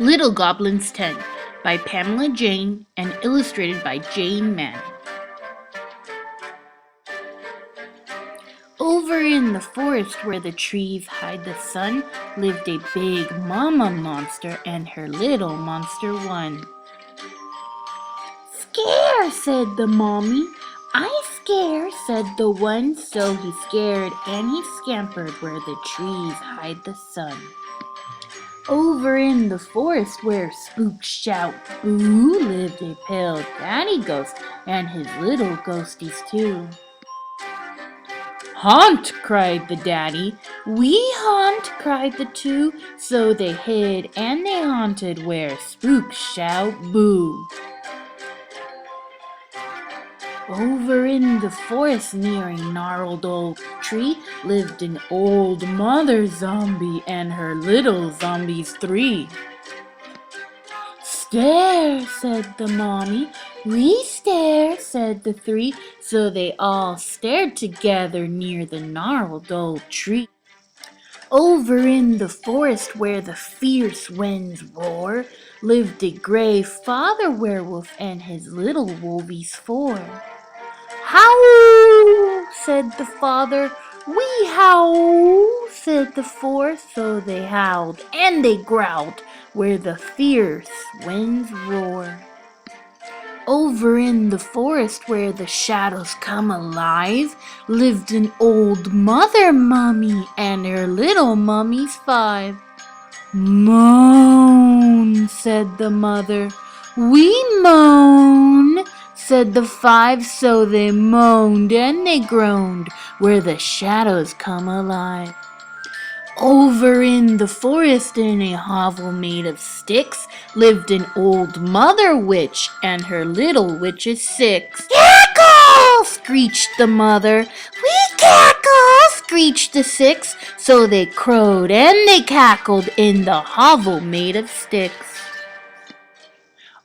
Little Goblins 10 by Pamela Jane and illustrated by Jane Mann. Over in the forest where the trees hide the sun lived a big mama monster and her little monster one. "Scare," said the mommy. "I scare," said the one. So he scared and he scampered where the trees hide the sun. Over in the forest where spooks shout boo lived a pale daddy ghost and his little ghosties too. "Haunt!" cried the daddy. "We haunt!" cried the two. So they hid and they haunted where spooks shout boo. Over in the forest near a gnarled old tree lived an old mother zombie and her little zombies three. "Stare," said the mommy. "We stare," said the three. So they all stared together near the gnarled old tree. Over in the forest where the fierce winds roar lived a gray father werewolf and his little wolvies four. "Howl," said the father. "We howl," said the four. So they howled and they growled where the fierce winds roar. Over in the forest where the shadows come alive lived an old mother mummy and her little mummies five. "Moan," said the mother. "We moan," said the five. So they moaned and they groaned where the shadows come alive. Over in the forest in a hovel made of sticks lived an old mother witch and her little witches six. "Cackle!" screeched the mother. "We cackle!" screeched the six. So they crowed and they cackled in the hovel made of sticks.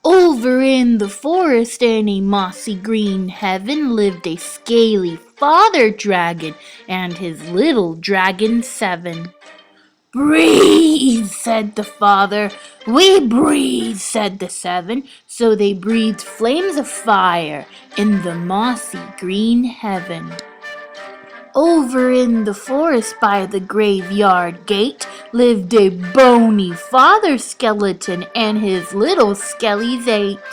Over in the forest in a mossy green heaven lived a scaly father dragon and his little dragon seven. "Breathe," said the father. "We breathe," said the seven. So they breathed flames of fire in the mossy green heaven. Over in the forest by the graveyard gate lived a bony father skeleton and his little skellies eight.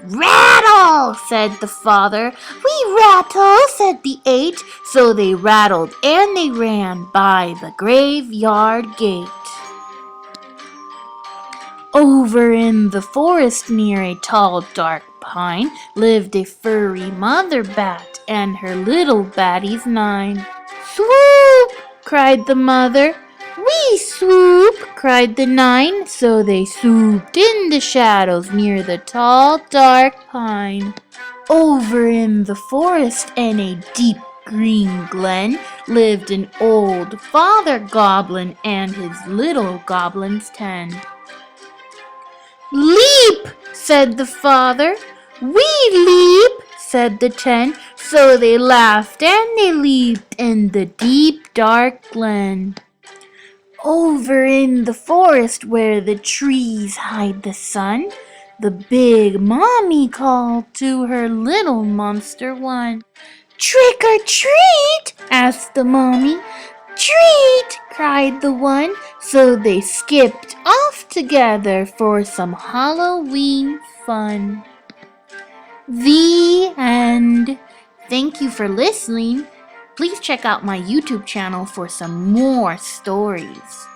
"Rattle," said the father. "We rattle," said the eight. So they rattled and they ran by the graveyard gate. Over in the forest near a tall dark pine lived a furry mother bat and her little batties nine. "Swoop!" cried the mother. "We swoop!" cried the nine. So they swooped in the shadows near the tall dark pine. Over in the forest in a deep green glen lived an old father goblin and his little goblins 10. "Leap!" said the father. "We leap!" said the 10. So they laughed and they leaped in the deep dark glen. Over in the forest where the trees hide the sun, the big mommy called to her little monster one. "Trick or treat?" asked the mommy. "Treat!" cried the one. So they skipped off together for some Halloween fun. The end. Thank you for listening. Please check out my YouTube channel for some more stories.